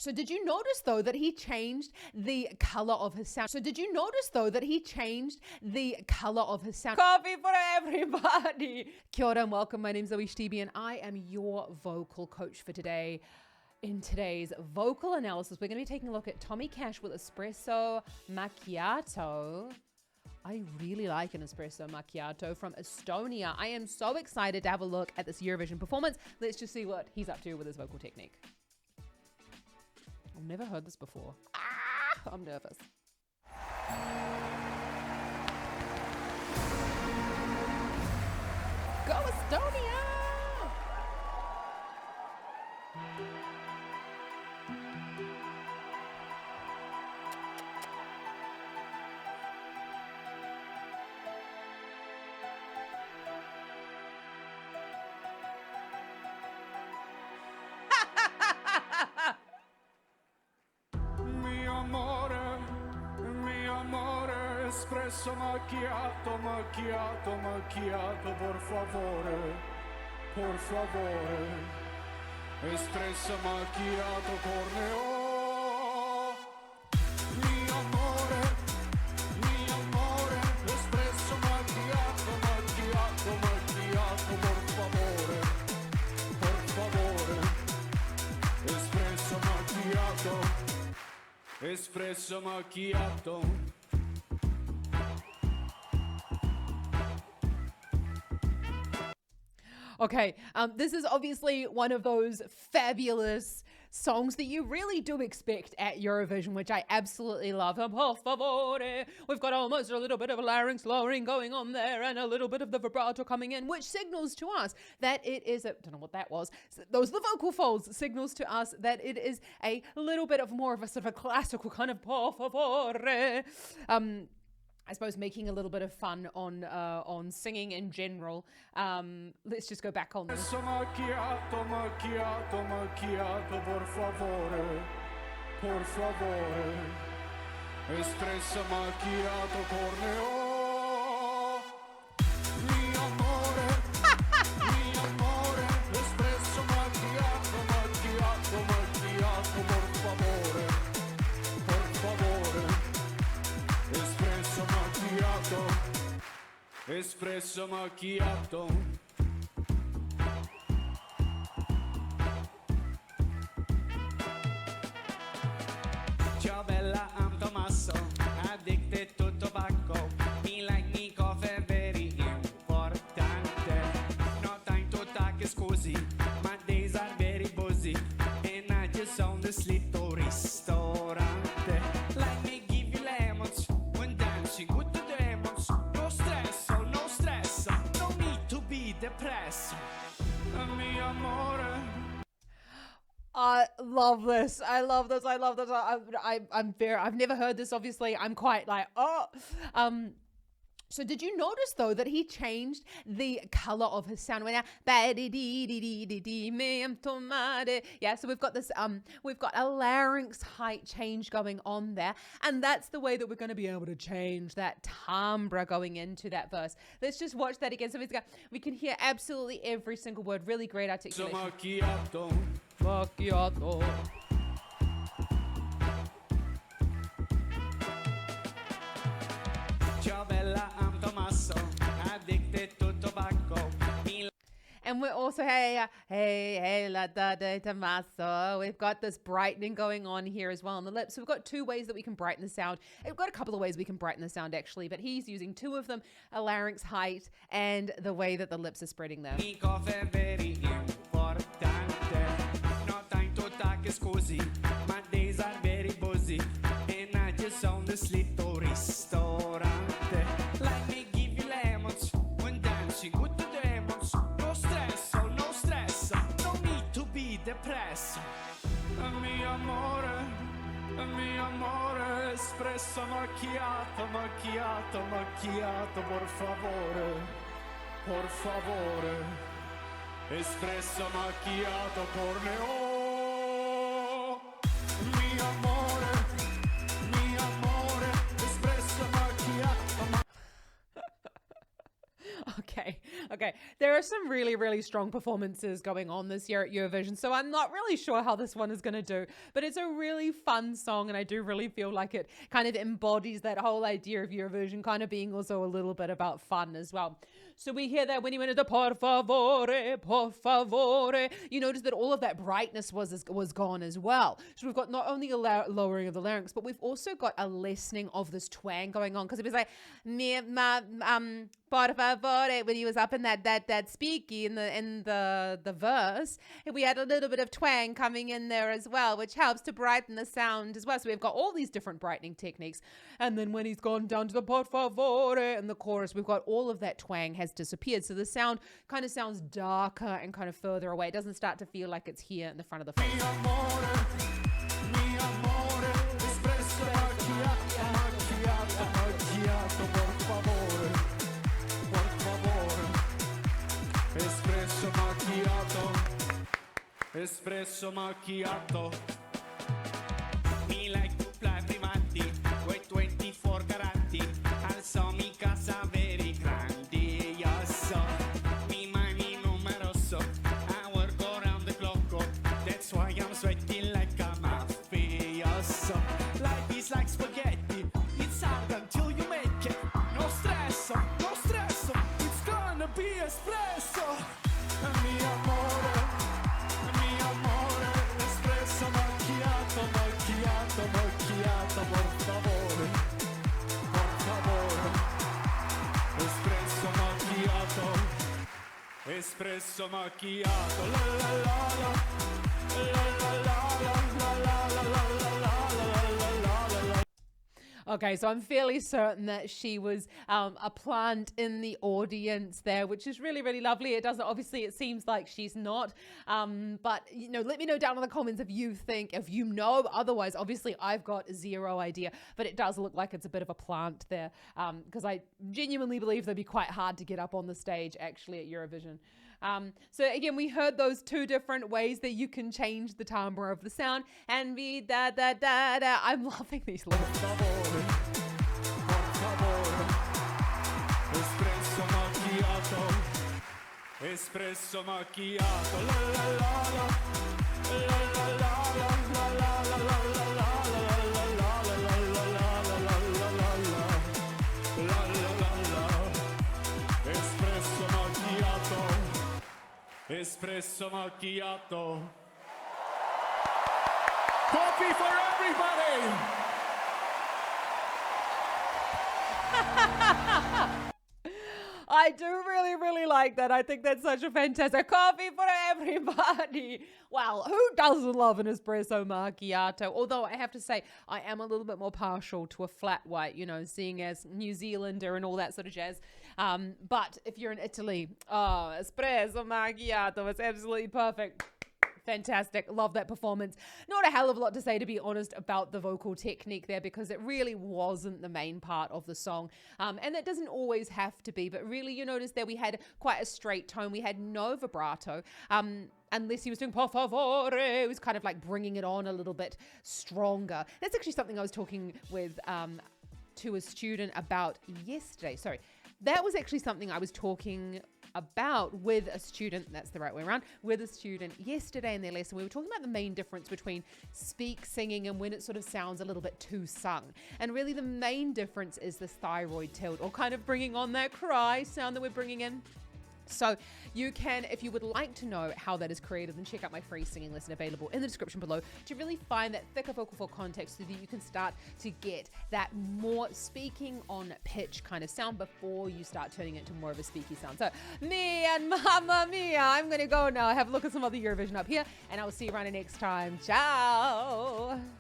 So did you notice though that he changed the color of his sound? So did you notice though that he changed the color of his sound? Coffee for everybody. Kia ora and welcome. My name's ZoeStibi and I am your vocal coach for today. In today's vocal analysis, we're going to be taking a look at Tommy Cash with Espresso Macchiato. I really like an Espresso Macchiato from Estonia. I am so excited to have a look at this Eurovision performance. Let's just see what he's up to with his vocal technique. I've never heard this before. I'm nervous. Go Estonia! Espresso macchiato, macchiato, macchiato, por favore, por favore. Espresso macchiato, corneo. Mi amore, espresso macchiato, macchiato, macchiato, por favore, por favore. Espresso macchiato, espresso macchiato. Okay, this is obviously one of those fabulous songs that you really do expect at Eurovision, which I absolutely love. Por favore. We've got almost a little bit of a larynx lowering going on there and a little bit of the vibrato coming in, which signals to us that it is, don't know what that was. Those are the vocal folds, signals to us that it is a little bit of more of a sort of a classical kind of por favore. I suppose making a little bit of fun on singing in general. Let's just go back on this. Macchiato, macchiato, macchiato, por favore, por favore. Espresso macchiato, corneo. Mi amore, espresso macchiato, macchiato, macchiato, por favore, por favore. Espresso macchiato, espresso macchiato. Ciao bella, I'm Tommaso, addicted to tobacco. Me like me coffee very importante. No time to talk, scusi, my days are very busy. And I just own this little ristorante. Like me give you lemons when dancing with the demons. No stress, no need to be depressed. Mi amore. I love this. I've never heard this, obviously. I'm quite like, so did you notice though that he changed the color of his sound? Yeah, so we've got this, we've got a larynx height change going on there, and that's the way that we're going to be able to change that timbre going into that verse. Let's just watch that again. So we can hear absolutely every single word. Really great articulation. Macchiato. Macchiato. Ciao bella, I'm Tommaso, addicted to tobacco. And we're also, hey, la da de Tommaso. We've got this brightening going on here as well on the lips. So we've got two ways that we can brighten the sound. We've got a couple of ways we can brighten the sound actually, but he's using two of them, a larynx height and the way that the lips are spreading there. Scusi, my days are very busy, and I just own this little ristorante. Like me give you lemons when dancing with the demons. No stress, no need to be depressed. Mi amore, espresso macchiato, macchiato, macchiato, por favore, por favore. Espresso macchiato, corneo. Mi amore, espresso macchiato. Okay, Okay, there are some really, really strong performances going on this year at Eurovision, so I'm not really sure how this one is going to do, but it's a really fun song, and I do really feel like it kind of embodies that whole idea of Eurovision kind of being also a little bit about fun as well. So we hear that when he went into por favore, you notice that all of that brightness was gone as well. So we've got not only a lowering of the larynx, but we've also got a lessening of this twang going on, because it was like por favore when he was up in that speaky in the verse, we had a little bit of twang coming in there as well, which helps to brighten the sound as well. So we've got all these different brightening techniques, and then when he's gone down to the por favore in the chorus, we've got all of that twang has disappeared, so the sound kind of sounds darker and kind of further away. It doesn't start to feel like it's here in the front of the face. Espresso macchiato. Me like to fly privati with 24 carati. Also mi casa very grandi. Yes, me mi numeroso. I work around the clock. That's why I'm sweating like a mafioso. Life is like spaghetti. It's hard until you make it. No stress, no stress. It's gonna be espresso. Mi amore. Macchiato, por favore, espresso macchiato, la la la la, la la la la, la la la la. Okay, so I'm fairly certain that she was a plant in the audience there, which is really, really lovely. It doesn't, obviously, it seems like she's not. But, you know, let me know down in the comments if you think, if you know. Otherwise, obviously, I've got zero idea. But it does look like it's a bit of a plant there, because I genuinely believe they'd be quite hard to get up on the stage, actually, at Eurovision. So again, we heard those two different ways that you can change the timbre of the sound, and be da da da da. I'm loving these lyrics. Espresso macchiato, la la la la, la la la la, la la la la, la espresso macchiato, espresso macchiato. Coffee for everybody. I do really, really like that. I think that's such a fantastic coffee for everybody. Wow, who doesn't love an espresso macchiato? Although I have to say, I am a little bit more partial to a flat white, you know, seeing as New Zealander and all that sort of jazz. But if you're in Italy, espresso macchiato, it's absolutely perfect. Fantastic. Love that performance. Not a hell of a lot to say, to be honest, about the vocal technique there, because it really wasn't the main part of the song. And that doesn't always have to be, but really you notice that we had quite a straight tone. We had no vibrato. Unless he was doing por favore, it was kind of like bringing it on a little bit stronger. That's actually something I was talking with to a student about yesterday. Sorry. That was actually something I was talking about with a student, that's the right way around, with a student yesterday in their lesson. We were talking about the main difference between speak singing and when it sort of sounds a little bit too sung. And really the main difference is this thyroid tilt, or kind of bringing on that cry sound that we're bringing in. So you can, if you would like to know how that is created, then check out my free singing lesson available in the description below to really find that thicker vocal fold context, so that you can start to get that more speaking on pitch kind of sound before you start turning it into more of a speaky sound. So me and Mamma Mia, I'm going to go now, have a look at some other Eurovision up here, and I will see you around next time. Ciao.